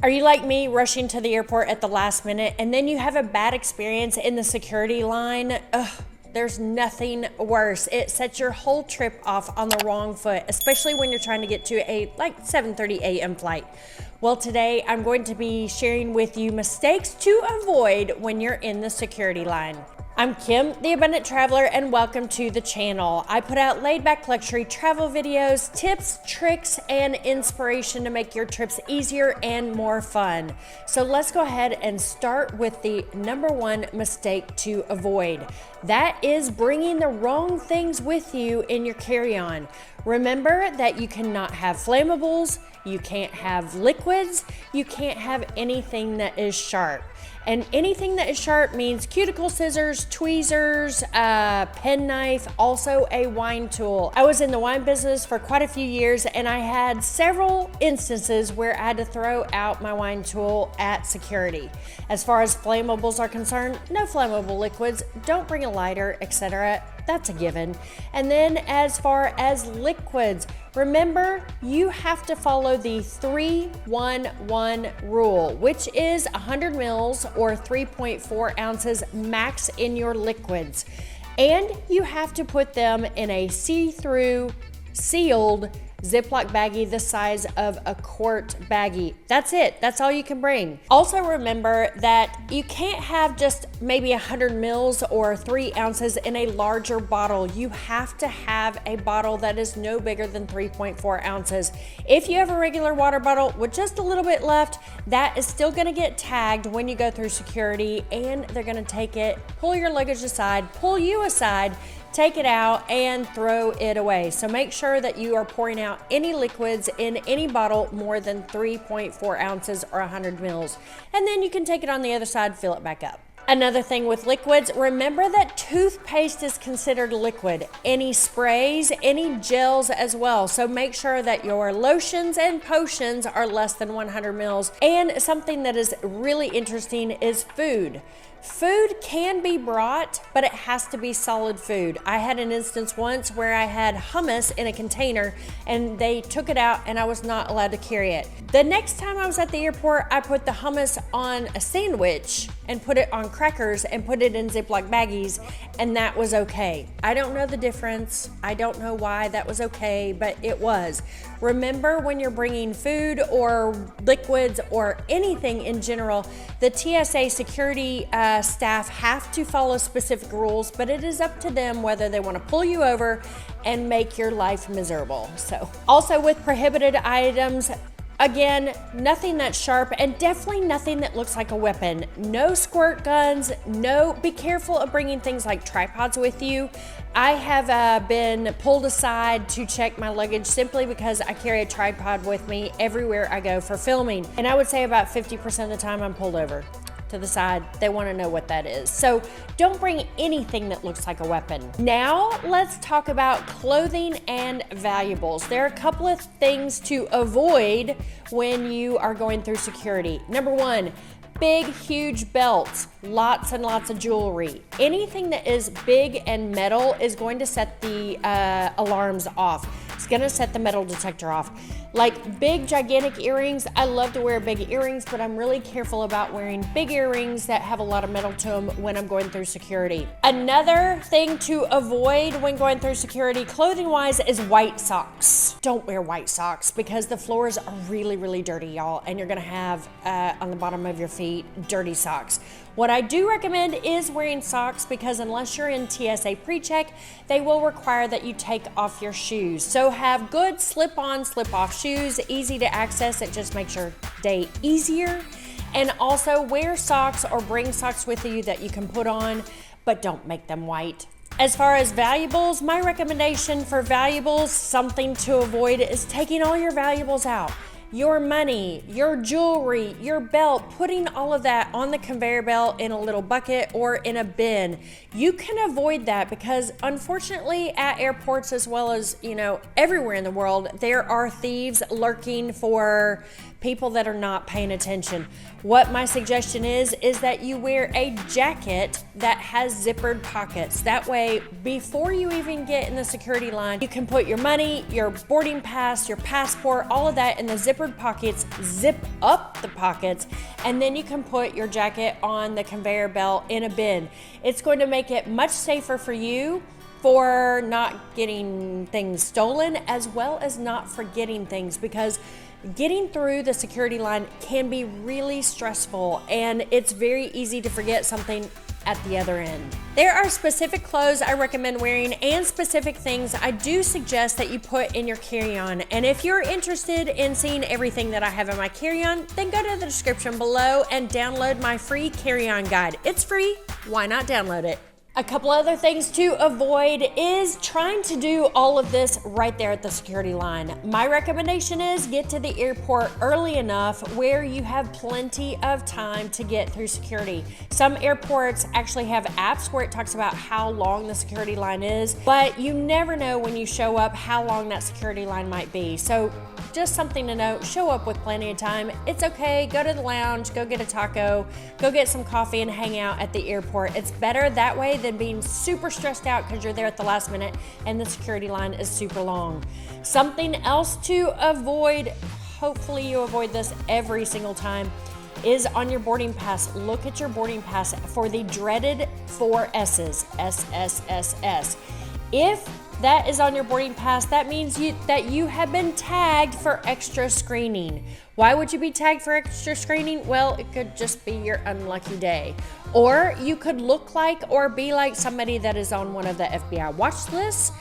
Are you like me, rushing to the airport at the last minute and then you have a bad experience in the security line? There's nothing worse. It sets your whole trip off on the wrong foot, especially when you're trying to get to a 7:30 a.m. flight. Well, today I'm going to be sharing with you mistakes to avoid when you're in the security line. I'm Kim, the Abundant Traveler, and welcome to the channel. I put out laid-back luxury travel videos, tips, tricks, and inspiration to make your trips easier and more fun. So let's go ahead and start with the number one mistake to avoid. That is bringing the wrong things with you in your carry-on. Remember that you cannot have flammables, you can't have liquids, you can't have anything that is sharp. And anything that is sharp means cuticle scissors, tweezers, pen knife, also a wine tool. I was in the wine business for quite a few years and I had several instances where I had to throw out my wine tool at security. As far as flammables are concerned, no flammable liquids, don't bring a lighter, etc. That's a given. And then as far as liquids, remember you have to follow the 3-1-1 rule, which is 100 mils or 3.4 ounces max in your liquids. And you have to put them in a see-through, sealed Ziploc baggie the size of a quart baggie. That's it. That's all you can bring. Also remember that you can't have just maybe 100 mils or 3 ounces in a larger bottle. You have to have a bottle that is no bigger than 3.4 ounces. If you have a regular water bottle with just a little bit left, that is still going to get tagged when you go through security, and they're going to take it, pull your luggage aside, pull you aside, take it out and throw it away. So make sure that you are pouring out any liquids in any bottle more than 3.4 ounces or 100 mils. And then you can take it on the other side, fill it back up. Another thing with liquids, remember that toothpaste is considered liquid. Any sprays, any gels as well. So make sure that your lotions and potions are less than 100 mils. And something that is really interesting is food. Food can be brought, but it has to be solid food. I had an instance once where I had hummus in a container and they took it out and I was not allowed to carry it. The next time I was at the airport, I put the hummus on a sandwich and put it on crackers and put it in Ziploc baggies, and that was okay. I don't know the difference. I don't know why that was okay, but it was. Remember, when you're bringing food or liquids or anything in general, the TSA security staff have to follow specific rules, but it is up to them whether they want to pull you over and make your life miserable. So, also with prohibited items, again, nothing that's sharp and definitely nothing that looks like a weapon. No squirt guns, be careful of bringing things like tripods with you. I have been pulled aside to check my luggage simply because I carry a tripod with me everywhere I go for filming. And I would say about 50% of the time I'm pulled over to the side. They want to know what that is. So don't bring anything that looks like a weapon. Now let's talk about clothing and valuables. There are a couple of things to avoid when you are going through security. Number one, big, huge belts, lots and lots of jewelry. Anything that is big and metal is going to set the alarms off. It's gonna set the metal detector off. Like big, gigantic earrings, I love to wear big earrings, but I'm really careful about wearing big earrings that have a lot of metal to them when I'm going through security. Another thing to avoid when going through security, clothing-wise, is white socks. Don't wear white socks because the floors are really, really dirty, y'all, and you're gonna have on the bottom of your feet dirty socks. What I do recommend is wearing socks because unless you're in TSA pre-check, they will require that you take off your shoes. So have good slip-on, slip-off shoes, easy to access. It just makes your day easier. And also wear socks or bring socks with you that you can put on, but don't make them white. As far as valuables, my recommendation for valuables, something to avoid, is taking all your valuables out. Your money, your jewelry, your belt, putting all of that on the conveyor belt in a little bucket or in a bin. You can avoid that because unfortunately at airports, as well as everywhere in the world, there are thieves lurking for people that are not paying attention. What my suggestion is that you wear a jacket that has zippered pockets. That way, before you even get in the security line, you can put your money, your boarding pass, your passport, all of that in the zippered pockets, zip up the pockets, and then you can put your jacket on the conveyor belt in a bin. It's going to make it much safer for you for not getting things stolen, as well as not forgetting things, because getting through the security line can be really stressful and it's very easy to forget something at the other end. There are specific clothes I recommend wearing and specific things I do suggest that you put in your carry-on. And if you're interested in seeing everything that I have in my carry-on, then go to the description below and download my free carry-on guide. It's free, why not download it? A couple other things to avoid is trying to do all of this right there at the security line. My recommendation is get to the airport early enough where you have plenty of time to get through security. Some airports actually have apps where it talks about how long the security line is, but you never know when you show up how long that security line might be. So just something to note, show up with plenty of time. It's okay, go to the lounge, go get a taco, go get some coffee and hang out at the airport. It's better that way than being super stressed out because you're there at the last minute and the security line is super long. Something else to avoid, hopefully you avoid this every single time, is on your boarding pass. Look at your boarding pass for the dreaded 4 S's, SSSS. If that is on your boarding pass, that means that you have been tagged for extra screening. Why would you be tagged for extra screening? Well, it could just be your unlucky day. Or you could look like or be like somebody that is on one of the FBI watch lists.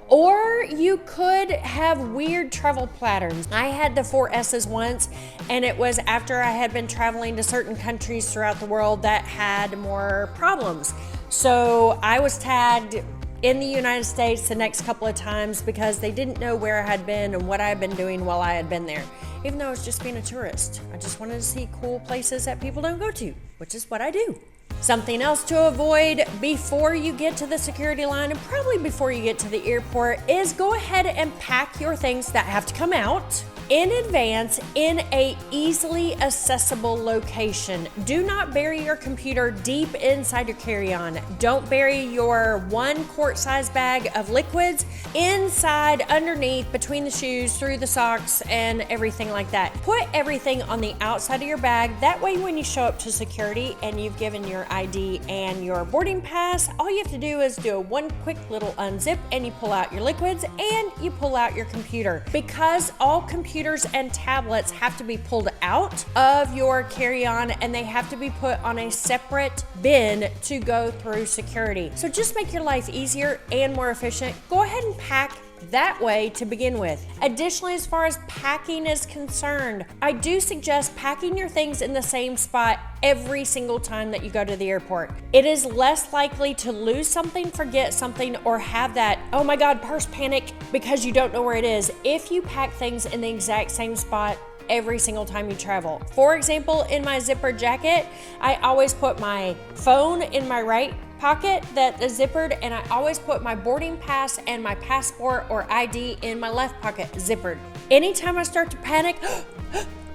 Or you could have weird travel patterns. I had the 4 S's once, and it was after I had been traveling to certain countries throughout the world that had more problems. So I was tagged in the United States the next couple of times because they didn't know where I had been and what I had been doing while I had been there. Even though I was just being a tourist. I just wanted to see cool places that people don't go to, which is what I do. Something else to avoid before you get to the security line and probably before you get to the airport is go ahead and pack your things that have to come out in advance in a easily accessible location. Do not bury your computer deep inside your carry-on. Don't bury your 1 quart-size bag of liquids inside, underneath, between the shoes, through the socks, and everything like that. Put everything on the outside of your bag. That way when you show up to security and you've given your ID and your boarding pass, all you have to do is do one quick little unzip and you pull out your liquids and you pull out your computer. Because all computers and tablets have to be pulled out of your carry-on and they have to be put on a separate bin to go through security. So just make your life easier and more efficient. Go ahead and pack that way to begin with. Additionally, as far as packing is concerned, I do suggest packing your things in the same spot every single time that you go to the airport. It is less likely to lose something, forget something, or have that, oh my God, purse panic because you don't know where it is if you pack things in the exact same spot every single time you travel. For example, in my zipper jacket, I always put my phone in my right pocket that is zippered, and I always put my boarding pass and my passport or ID in my left pocket zippered. Anytime I start to panic,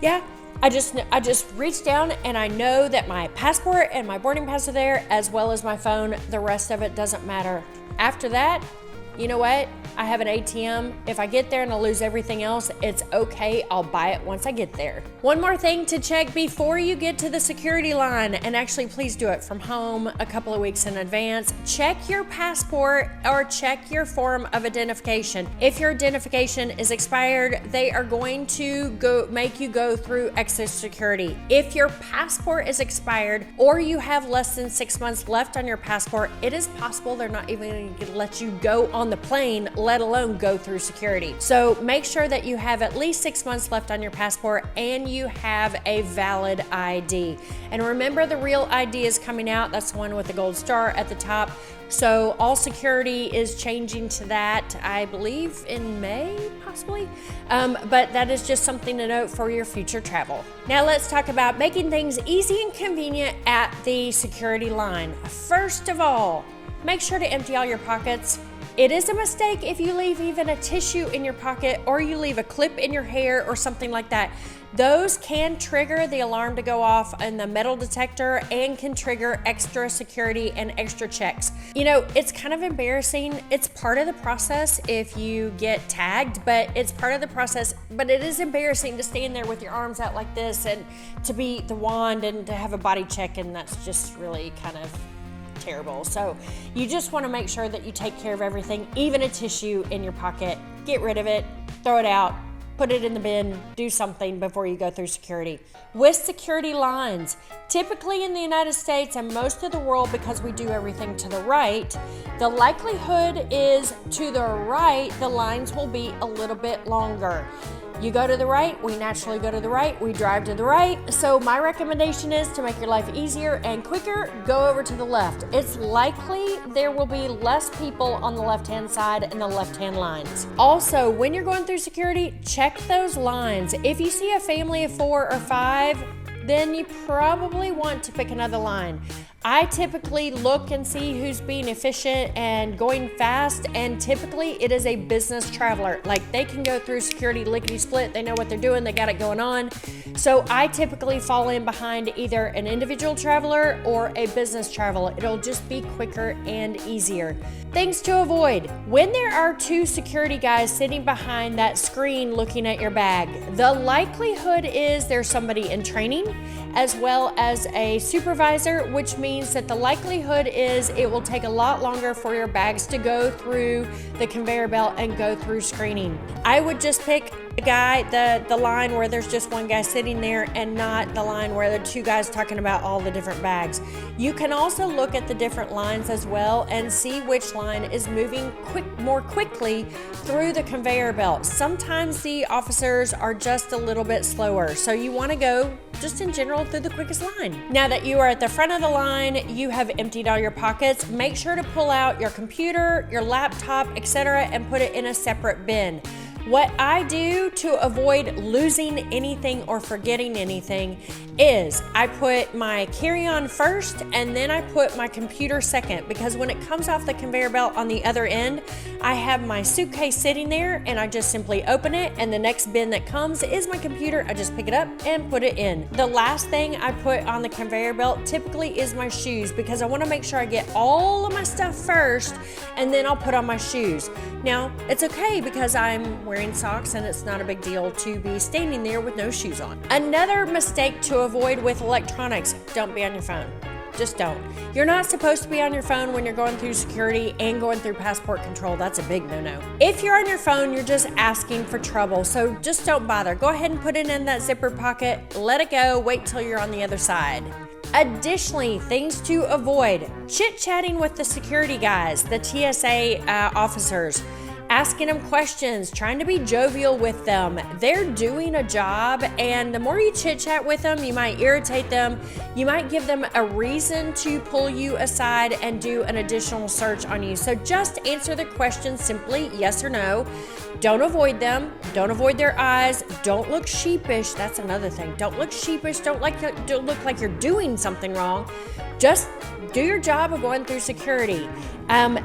yeah, I just reach down and I know that my passport and my boarding pass are there, as well as my phone. The rest of it doesn't matter. After that, you know what? I have an ATM. If I get there and I lose everything else, it's okay. I'll buy it once I get there. One more thing to check before you get to the security line, and actually please do it from home a couple of weeks in advance. Check your passport or check your form of identification. If your identification is expired, they are going to make you go through exit security. If your passport is expired or you have less than 6 months left on your passport, it is possible they're not even going to let you go on the plane, let alone go through security. So make sure that you have at least 6 months left on your passport and you have a valid ID. And remember, the real ID is coming out. That's the one with the gold star at the top. So all security is changing to that, I believe in May, possibly. But that is just something to note for your future travel. Now let's talk about making things easy and convenient at the security line. First of all, make sure to empty all your pockets. It is a mistake if you leave even a tissue in your pocket or you leave a clip in your hair or something like that. Those can trigger the alarm to go off in the metal detector and can trigger extra security and extra checks. You know, it's kind of embarrassing. It's part of the process if you get tagged, but it's part of the process. But it is embarrassing to stand there with your arms out like this and to be the wand and to have a body check, and that's just really kind of terrible. So you just want to make sure that you take care of everything, even a tissue in your pocket. Get rid of it, throw it out, put it in the bin, do something before you go through security. With security lines, typically in the United States and most of the world, because we do everything to the right, the likelihood is to the right, the lines will be a little bit longer. You go to the right, we naturally go to the right, we drive to the right. So my recommendation is to make your life easier and quicker, go over to the left. It's likely there will be less people on the left-hand side in the left-hand lines. Also, when you're going through security, check those lines. If you see a family of 4 or 5, then you probably want to pick another line. I typically look and see who's being efficient and going fast, and typically it is a business traveler. Like, they can go through security lickety-split, they know what they're doing, they got it going on. So I typically fall in behind either an individual traveler or a business traveler. It'll just be quicker and easier. Things to avoid. When there are 2 security guys sitting behind that screen looking at your bag, the likelihood is there's somebody in training as well as a supervisor, which means that the likelihood is it will take a lot longer for your bags to go through the conveyor belt and go through screening. I would just pick the line where there's just one guy sitting there and not the line where there are 2 guys talking about all the different bags. You can also look at the different lines as well and see which line is moving more quickly through the conveyor belt. Sometimes the officers are just a little bit slower, so you want to go just in general through the quickest line. Now that you are at the front of the line, you have emptied all your pockets. Make sure to pull out your computer, your laptop, etc., and put it in a separate bin. What I do to avoid losing anything or forgetting anything is I put my carry-on first and then I put my computer second, because when it comes off the conveyor belt on the other end, I have my suitcase sitting there and I just simply open it, and the next bin that comes is my computer. I just pick it up and put it in. The last thing I put on the conveyor belt typically is my shoes, because I want to make sure I get all of my stuff first and then I'll put on my shoes. Now, it's okay because I'm wearing socks and it's not a big deal to be standing there with no shoes on. Another mistake to avoid with electronics: don't be on your phone. Just don't. You're not supposed to be on your phone when you're going through security and going through passport control. That's a big no-no. If you're on your phone, you're just asking for trouble, so just don't bother. Go ahead and put it in that zipper pocket, let it go, wait till you're on the other side. Additionally, things to avoid: chit-chatting with the security guys, the TSA officers, asking them questions, trying to be jovial with them. They're doing a job, and the more you chit-chat with them, you might irritate them. You might give them a reason to pull you aside and do an additional search on you. So just answer the question simply yes or no. Don't avoid them. Don't avoid their eyes. Don't look sheepish. That's another thing. Don't look sheepish. Don't look like you're doing something wrong. Just do your job of going through security.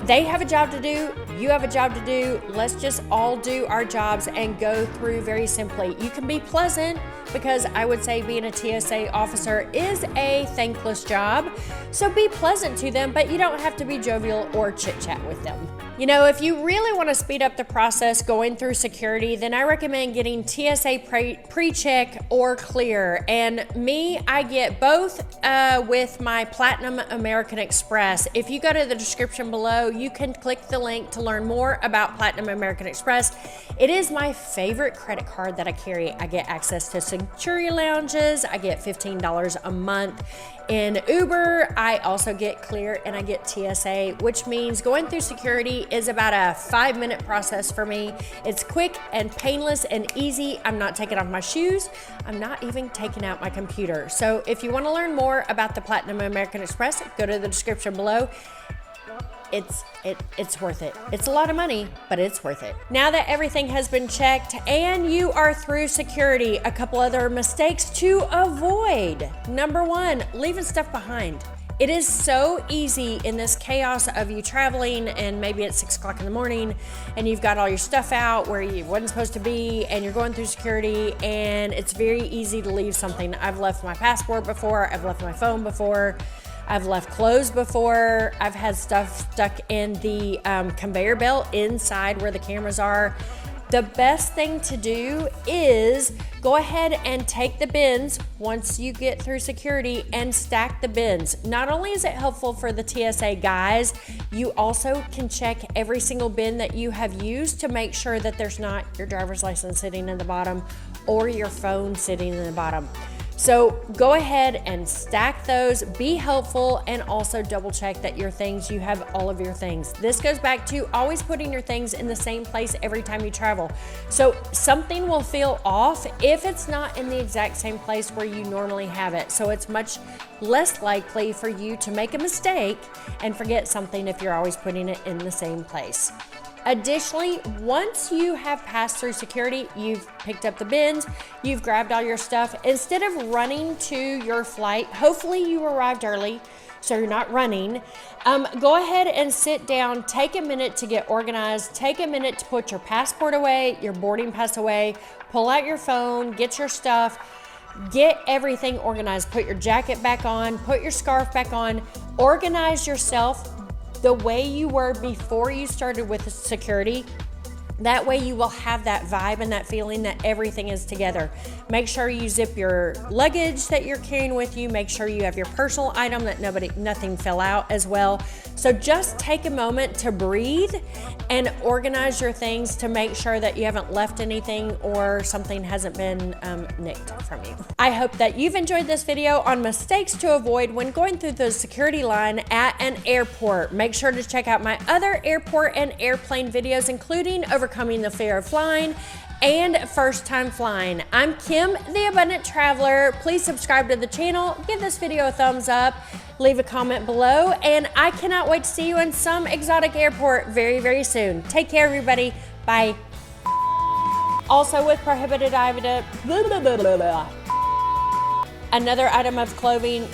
They have a job to do. You have a job to do. Let's just all do our jobs and go through very simply. You can be pleasant, because I would say being a TSA officer is a thankless job. So be pleasant to them, but you don't have to be jovial or chit-chat with them. You know, if you really want to speed up the process going through security, then I recommend getting TSA pre-check or clear. And me, I get both with my Platinum American Express. If you go to the description below, you can click the link to learn more about Platinum American Express. It is my favorite credit card that I carry. I get access to security lounges. I get $15 a month in Uber. I also get clear and I get TSA, which means going through security is about a 5-minute process for me. It's quick and painless and easy. I'm not taking off my shoes. I'm not even taking out my computer. So if you want to learn more about the Platinum American Express, go to the description below. It's worth it. It's a lot of money, but it's worth it. Now that everything has been checked and you are through security, a couple other mistakes to avoid. Number 1, leaving stuff behind. It is so easy in this chaos of you traveling, and maybe it's 6 o'clock in the morning and you've got all your stuff out where you wasn't supposed to be, and you're going through security, and it's very easy to leave something. I've left my passport before, I've left my phone before, I've left clothes before, I've had stuff stuck in the conveyor belt inside where the cameras are. The best thing to do is go ahead and take the bins once you get through security and stack the bins. Not only is it helpful for the TSA guys, you also can check every single bin that you have used to make sure that there's not your driver's license sitting in the bottom or your phone sitting in the bottom. So go ahead and stack those, be helpful, and also double check that your things, you have all of your things. This goes back to always putting your things in the same place every time you travel. So something will feel off if it's not in the exact same place where you normally have it. So it's much less likely for you to make a mistake and forget something if you're always putting it in the same place. Additionally, once you have passed through security, you've picked up the bins, you've grabbed all your stuff, instead of running to your flight, hopefully you arrived early, so you're not running, go ahead and sit down, take a minute to get organized, take a minute to put your passport away, your boarding pass away, pull out your phone, get your stuff, get everything organized, put your jacket back on, put your scarf back on, organize yourself the way you were before you started with the security. That way you will have that vibe and that feeling that everything is together. Make sure you zip your luggage that you're carrying with you. Make sure you have your personal item that nothing fell out as well. So just take a moment to breathe and organize your things to make sure that you haven't left anything or something hasn't been nicked from you. I hope that you've enjoyed this video on mistakes to avoid when going through the security line at an airport. Make sure to check out my other airport and airplane videos, including overcoming the fear of flying and first time flying. I'm Kim, the Abundant Traveler. Please subscribe to the channel, give this video a thumbs up, leave a comment below, and I cannot wait to see you in some exotic airport very, very soon. Take care, everybody. Bye. Also with Prohibited item, another item of clothing,